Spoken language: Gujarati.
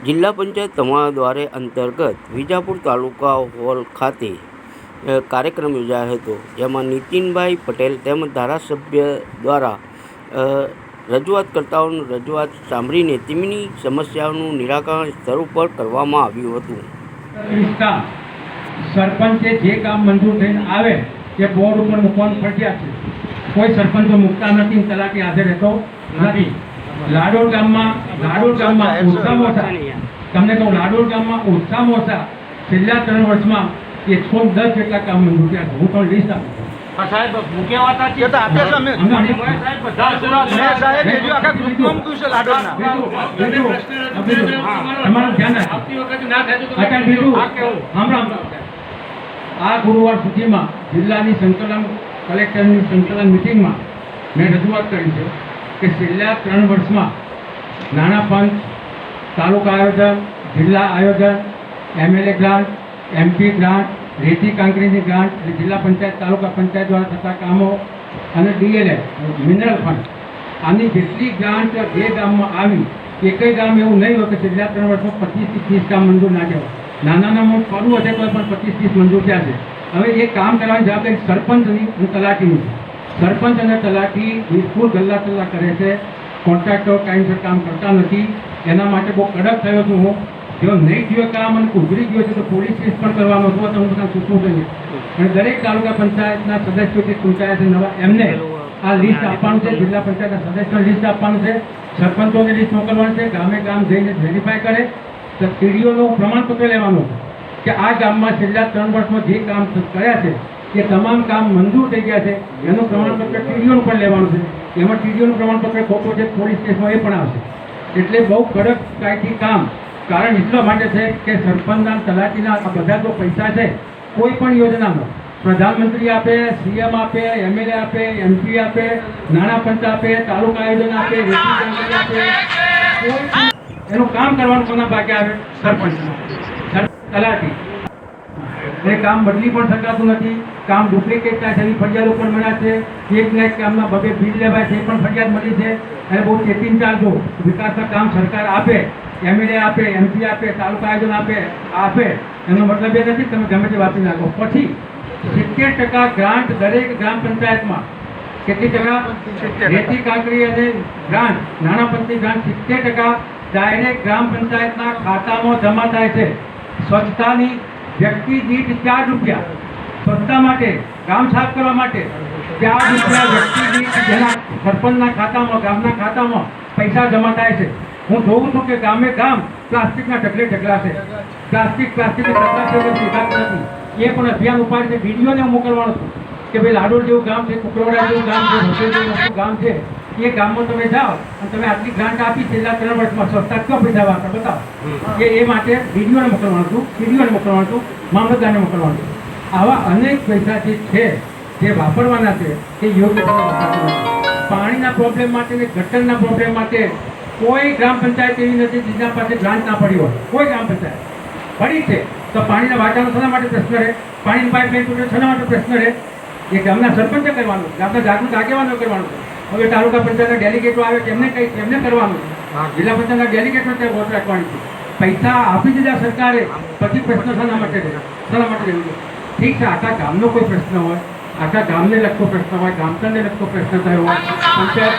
જિલ્લા પંચાયત તમારા દ્વારે અંતર્ગત વિજાપુર તાલુકા હોલ ખાતે કાર્યક્રમ યોજાયો હતો, જેમાં નીતિનભાઈ પટેલ તેમજ ધારાસભ્ય દ્વારા રજૂઆતકર્તાઓની રજૂઆત સાંભળીને તેમની સમસ્યાઓનું નિરાકરણ સ્તર ઉપર કરવામાં આવ્યું હતું. સરપંચે જે કામ મંજૂર થઈને આવે એ બોર્ડ ઉપર મૂકવાનું ફરજિયાત છે. કોઈ સરપંચો મૂકતા નથી, તલાટી હાજર રહેતો નથી. લાડોળ ગામમાં ઓછામાં ઓછા તમને કહું, લાડોળ ગામમાં ઓછામાં ઓછા છેલ્લા 3 વર્ષમાં 110 જેટલા કામ મંજૂર થયા. હું પણ લિસ્ટ આપું સાહેબ મૂક્યા હતા કે તો આપે છે. અમે સાહેબ બધા સાહેબ બીજું આખા ગ્રુપમાં મૂક્યું છે લાડોળના. તમારું ધ્યાન રાખો. આવતી વખતે ના થાય તો બીજું આ ગુરુવાર સુધીમાં જિલ્લાની કલેક્ટરની સંકલન મિટિંગમાં મેં રજૂઆત કરી છે કે છેલ્લા 3 વર્ષમાં નાણાં પંચ, તાલુકા આયોજન, જિલ્લા આયોજન, MLA ગ્રાન્ટ, MP ગ્રાન્ટ, રેતી કાંકરીની ગ્રાન્ટ, જિલ્લા પંચાયત, તાલુકા પંચાયત દ્વારા થતા કામો અને DLA મિનરલ ફંડ, આની જેટલી ગ્રાન્ટ જે ગામમાં આવી, એકેય ગામ એવું નહીં હોય કે છેલ્લા 3 વર્ષમાં 25 થી 30 કામ મંજૂર ના કહેવાય. નાના મોટું કરવું હશે તો પણ 25-30 મંજૂર થયા છે. હવે એ કામ કરવાની જવાબદારી સરપંચની અને તલાટીની છે. સરપંચ અને તલાટી બિલકુલ ગલ્લા ચલ્લા કરે છે. કોન્ટ્રાક્ટરો ટાઈમસર કામ કરતા નથી. એના માટે બહુ કડક થયો છું હું. જો નહીં થયો કામ અને ઉઘરી ગયો છે તો પોલીસ કેસ પણ કરવાનો હતો. તો હું બધા સૂચવું જોઈએ. અને દરેક તાલુકા પંચાયતના સદસ્યો જે ચૂંટાયા છે નવા, એમને આ લિસ્ટ આપવાનું છે. જિલ્લા પંચાયતના સદસ્યોને લિસ્ટ આપવાનું છે. સરપંચોને લિસ્ટ મોકલવાનું છે. ગામે ગામ જઈને વેરીફાઈ કરે. તો TDOનું પ્રમાણપત્ર લેવાનું કે આ ગામમાં છેલ્લા 3 વર્ષમાં જે કામ કર્યા છે એ તમામ કામ મંજૂર થઈ ગયા છે. એનું પ્રમાણપત્ર TDOનું પણ લેવાનું છે. એમાં TDOનું પ્રમાણપત્ર ખોટું છે, પોલીસ કેસમાં એ પણ આવશે. એટલે બહુ કડક કાયદી કામ. કારણ એટલા માટે છે કે સરપંચના, તલાટીના આ બધા જો પૈસા છે કોઈ પણ યોજનામાં પ્રધાનમંત્રી આપે, CM આપે, MLA આપે, MP આપે, નાણાં પંચ આપે, તાલુકા આયોજન આપે, એનું કામ કરવાનું કોના ભાગે આવે? સરપંચ, તલાટી. એ કામ બદલી પણ શકાતું નથી. કામ ડુપ્લિકેટ થાય છે એવી ફરિયાદો પણ મળ્યા છે. એક ને એક કામના બબે બિલ લેવાય છે એ પણ ફરિયાદ મળી છે. અને બહુ ચેતીને ચાલજો. વિકાસના કામ સરકાર આપે, MLA આપે, MP આપે, તાલુકા આયોજન આપે, એનો મતલબ એ નથી તમે ગમે તે વાપરી નાખો. પછી 70% ગ્રાન્ટ દરેક ગ્રામ પંચાયતમાં. કેટલી ટકા? રેતી કાંકરી અને ગ્રાન્ટ, નાણાં પંચની ગ્રાન્ટ 70% ડાયરેક્ટ ગ્રામ પંચાયતના ખાતામાં જમા થાય છે. સ્વચ્છતાની વ્યક્તિ દીઠ 4 રૂપિયા, સ્વચ્છતા માટે, ગામ સાફ કરવા માટે 4 રૂપિયા વ્યક્તિ દીઠ જેના સરપંચના ખાતામાં, ગામના ખાતામાં પૈસા જમા થાય છે. હું જોઉં છું કે ગામે ગામ પ્લાસ્ટિકના ઢગલા છે. પ્લાસ્ટિક નથી. એ પણ અભિયાન ઉપાડી છે. વિડીયોને હું મોકલવાનો છું કે ભાઈ લાડોળ જેવું ગામ છે, કુકરોડા જેવું ગામ છે, હોટેલ જેવું ગામ છે, એ ગામમાં તમે જાઓ અને તમે આટલી ગ્રાન્ટ આપી છેલ્લા 3 વર્ષમાં સ્વચ્છતા ક્યાં પૈસા વાપરો બતાવો. એ માટે વિડીયોને મોકલવાનું છું, TDOને મોકલવાનું છું, મામલતદારને મોકલવાનું છું. આવા અનેક પૈસા જે છે જે વાપરવાના છે એ યોગ્ય પાણીના પ્રોબ્લેમ માટે ને ગટરના પ્રોબ્લેમ માટે કોઈ ગ્રામ પંચાયત એવી નથી જેના પાસે ગ્રાન્ટ ના પડી હોય. કોઈ ગ્રામ પંચાયત પડી છે તો પાણીના વાટાનો શેના માટે પ્રશ્ન રહે? પાણીની પાઇપલાઇન તૂટે શેના માટે પ્રશ્ન રહે? એ ગામના સરપંચે કરવાનું, ગામના જાગૃત આગેવાનો કરવાનું. હવે તાલુકા પંચાયતના ડેલિગેટો આવે તેમને કરવાનું. જિલ્લા પંચાયતના ડેલિગેટો ત્યાં વોટ રાખવાની છે. પૈસા આપી દીધા સરકારે, પછી પ્રશ્ન શેના માટે રહેવું? ઠીક છે, આખા ગામનો કોઈ પ્રશ્ન હોય, આખા ગામને લગતો પ્રશ્ન હોય, ગામતરને લગતો પ્રશ્ન થયો હોય, પંચાયત